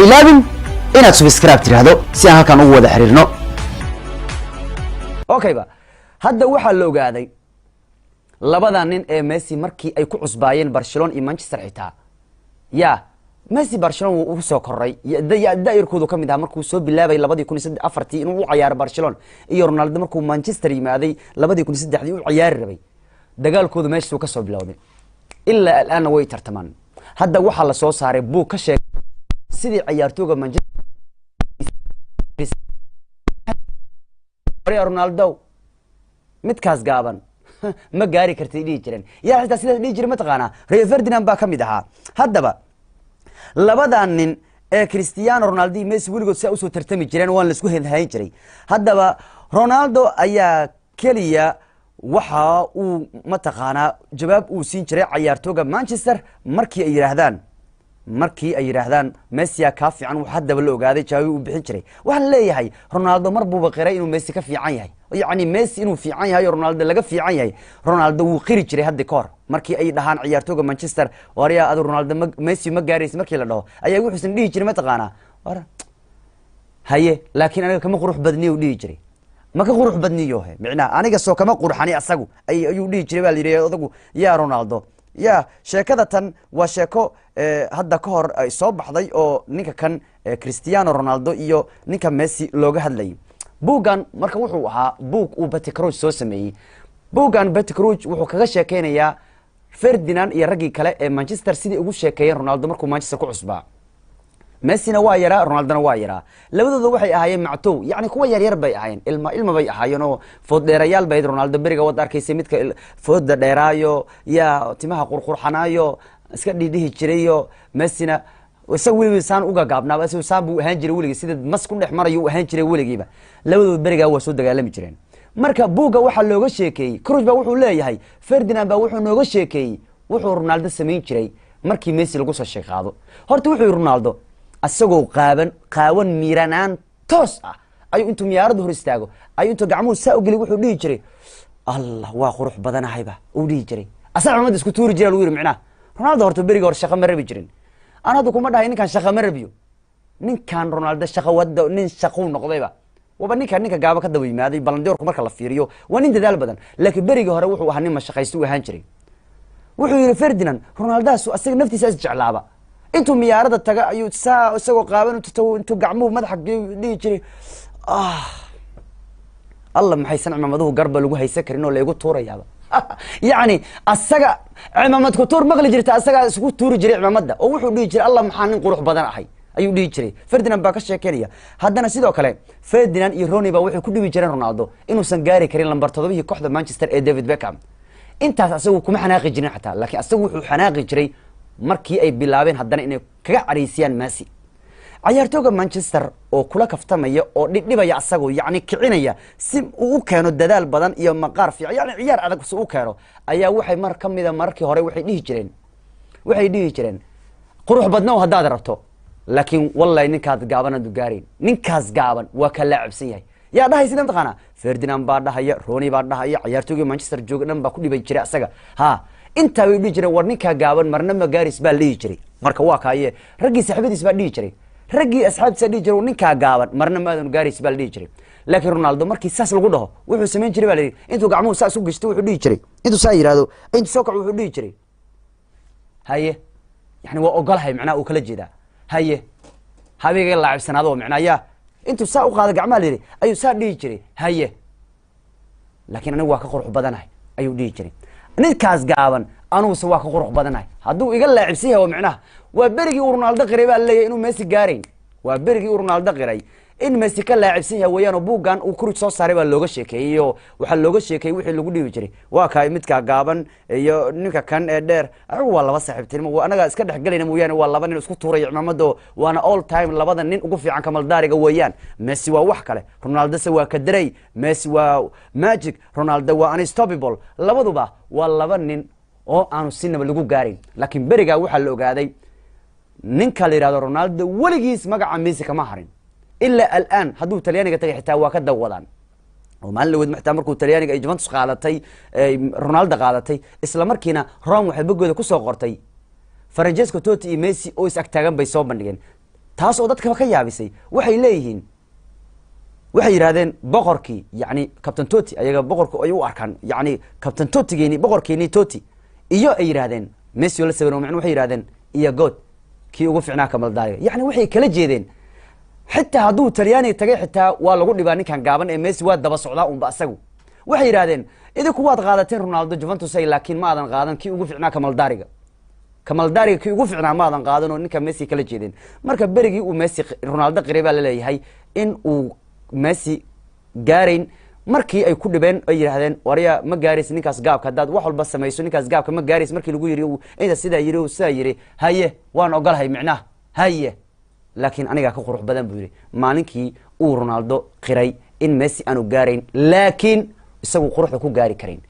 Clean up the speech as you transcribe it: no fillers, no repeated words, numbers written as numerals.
ilaabin inaad subscribe tiraahdo si aan halkan ugu wada xiriirno. Okay ba hadda waxa la ogaaday labada nin ee Messi markii ay ku cusbaayeen Barcelona iyo Manchester xitaa Messi Barcelona uu soo koray daayirkoodu kamid ah markuu soo bilaabay 2004 inuu u ciyaaro Barcelona iyo Ronaldo markuu Manchester yimaaday 2003 uu ciyaari rabay dagaalkoodu Messi uu ka soo bilowday ilaa al'aan way tartamaan. hadda waxa la soo saaray buu ka sheegay sidii ciyaartooyga Manchester Ronaldo midkaas gaaban ma gaari kartay dhigi jireen yaa xitaa sida dhigi jiray ma taqaana Rio Ferdinand baa kamid ahaa. haddaba labadan nin ee Cristiano Ronaldo iyo Messi weligood si ay u soo tartami jireen waan la isku hayn jiray. haddaba Ronaldo ayaa kaliya waxa uu ma taqaana jawaab uu siin jiray ciyaartooyga Manchester markii ay yiraahdaan Messi ka fiican wax hadaba la ogaaday jawaab uu bixin jiray. waxaan leeyahay Ronaldo mar buu qiray inuu Messi ka fiican yahay yani Messi inuu fiican yahay Ronaldo laga fiican yahay. Ronaldo wuu qiri jiray hadda koor markii ay dhahaan ciyaartooyga Manchester wariya adu Ronaldo Messi ma gaaraysa markii la dhaho ayaa wuxuu dhihi jiray ma taqaana war haye laakiin aniga kama qurux badniyo uu dhihi jiray ma ka qurux badniyo macnaa aniga soo kama qurxani asagu ayuu dhihi jiray baa la yiraahdo odagu yaa Ronaldo sheekada tan waa sheeko hadda ka hor ay soo baxday oo ninka kan Cristiano Ronaldo iyo ninka Messi looga hadlayay. buugan marka wuxuu ahaa buug uu Batikrouj soo sameeyay. buugan Batikrouj wuxuu kaga sheekeynayaa Ferdinand iyo ragii kale ee Manchester sidii ugu sheekeeyeen Ronaldo markuu Manchester ku cusbaa. Messi-na waa yaraa Ronaldo-na waa yaraa labadooda waxay ahaayeen mactow yani kuwa yar yar bay ahaayeen ilma bay ahaayeen oo food dheerayaal bay Ronaldo beriga wad arkaysay midka food dheeraayo timaha qurqurxanaayo iska dhidhihi jirayo Messi-na isagu weligiis saan uga gaabnaa bas saan buu ahaan jiray weligiis sida mas ku dhex marayo ahaan jiray weligiiba labadooda beriga waa soo dagaalami jireen. marka buuga waxa looga sheekeeyay Cruyff baa wuxuu leeyahay Ferdinand baa wuxuu nooga sheekeeyay wuxuu Ronaldo sameyn jiray markii Messi lagu soo sheeqaado. horta wuxuu Ronaldo asagoo qaawan miiranaan toos ah ayuu intuu miyaaradu hor istaago ayuu intuu gacmuhu saa u gali wuxuu dhihi jiray Allah waa qurux badanahayba uu dhihi jiray asaga umad isku tuuri jiray wiir macnaa. Ronaldo horta beriga hor shaqo ma rabi jirin ana hadu kuma dhahay ninkan shaqo ma rabiyo ninkan Ronaldo shaqo wada nin shaqo noqdayba waba ninka gaaba ka daba yimaaday balandoorku marka la fiiriyo waa nin dadaal badan laakiin beriga hore wuxuu ahaa nin ma shaqaysto ahaan jiray. wuxuu yiri Ferdinand Ronaldo asaga naftiisa is jeclaaba intuu miyaarada taga ayuu isagoo qaaban intuu gacmuhu madaxa dhihi jiray Allah maxay san cimaamaduhu garba lagu haysan karin oo leegu tuurayaaba yani asaga cimaamad ku tuur maqli jirta asaga isku tuuri jiray cimaamada oo wuxuu dhihi jiray Allah maxaa nin qurux badan ahay ayuu dhihi jiray. Ferdinand baa ka sheekeynaya haddana sidoo kale Ferdinand iyo Rooney baa waxay ku dhibi jireen Ronaldo inuusan gaari karin lambar 7 iyo kooxda Manchester ee David Beckham. intaas asagu kuma xanaaqi jirin xataa laakiin asagu wuxuu xanaaqi jiray markii ay bilaabeen haddana inay kaga cariisiyaan Messi. ciyaartooyga Manchester oo kula kaftamaya oo dhibaya asagoo yani kicinaya si uu u keeno dadaal badan iyo maqaar fiican yani ciyaar adag si uu keeno ayaa waxay mar kamida markii hore waxay dhihi jireen qurux badnaa hadaad rabto laakiin wallahi ninkaas gaaban aad gaarin ninkaas gaaban waa ka laacibsan yahay yaa dhahay sidaan taqaana Ferdinand baa dhahaya Rooney baa dhahaya ciyaartooyga Manchester jooga dhan baa ku dhibay jiray asaga inta way dhihi jireen war ninka gaaban marna ma gaaris baa leeyi jiray. marka waa kaaye ragii saaxiibadiis baa dhihi jiray ragii asxaabtiisa dhihi jiray ninka gaaban marna ma aadan gaaris baa dhihi jiray. laakiin Ronaldo markii saas lagu dhaho wuxuu sameyn jiray baa intuu gacmuhu saas u gashto wuxuu dhihi jiray intuu saa yiraahdo intuu soo kaco wuxuu dhihi jiray haye yani waa ogolahay macnaa uu kala jeedaa haye habeega laacibsanaado macnaa intuu saa u qaado gacmaha leeyahay ayuu saa dhihi jiray haye laakiin anigu waa ka qurux badanahay ayuu dhihi jiray. ninkaas gaaban anugu waa ka qurux badanahay hadduu iga laacibsan yahay macnaa waa berigii Ronaldo qiray baa leeyahay inuu Messi gaaray waa berigii Ronaldo qiray in Messi ka laacibsan yahay wayaan buugan uu Cruyff soo saaray baa looga sheekeeyay waxa looga sheekeeyay wixii lagu dhibi jiray waa kaay midka gaaban iyo ninka kan ee dheer ayagu waa laba saaxiibtinimo waa anaga iska dhaxgalayna mooyaan waa laba nin isku tuuray cimaamado waana all time labada nin ugu fiican kamal daariga weeyaan. Messi waa wax kale Ronaldo se waa ka daray Messi waa magic Ronaldo waa unstoppable labaduba waa laba nin oo aanu sinaba lagu gaarin. laakiin beriga waxa la ogaaday ninka la yiraahdo Ronaldo weligiis magaca Messi kama harin ilaa al'aan hadduu Talyaaniga tagay xitaa waa ka dawadaan oo maalin la wad maxtaa markuu Talyaaniga ay Juventus qaadatay Ronaldo qaadatay isla markiina Rome waxay bogooda ku soo qortay Francesco Totti iyo Messi oo is agtaagan bay soo bandhigeen taas oo dadka ka yaabisay waxay leeyihiin waxay yiraahdeen boqorkii yani Captain Totti ayaga boqorku ay u arkaan yani Captain Totti boqorkeeni Totti iyo ay yiraahdeen Messi la sawiro macna waxay yiraahdeen iyo god kii ugu fiicnaa Kamal Daariga yani waxay kala jeedeen xitaa haduu Talyaani tagay xitaa waa lagu dhibaa ninkan gaaban ee Messi waa daba socdaa ba asagu waxay yiraahdeen idinku waad qaadateen Ronaldo Juventus ay laakiin ma aadan qaadan kii ugu fiicnaa Kamal Daariga kii ugu fiicnaa ma aadan qaadan oo ninka Messi kala jeedeen marka berigii uu Messi Ronaldo qariba la leeyahay in uu Messi gaarayn markii ay ku dhibeen ay yiraahdeen wariya ma gaaraysa ninkaas gaabka hadaad wax walba sameeyso ninkaas gaabka ma gaaraysa markii lagu yiri inta sida yiri haye waan ogolahay micnaha haye laakiin aniga ka qurux badan buu yiri maalinkii uu Ronaldo qiray in Messi aanu gaarayn laakiin isagu quruxda ku gaari karin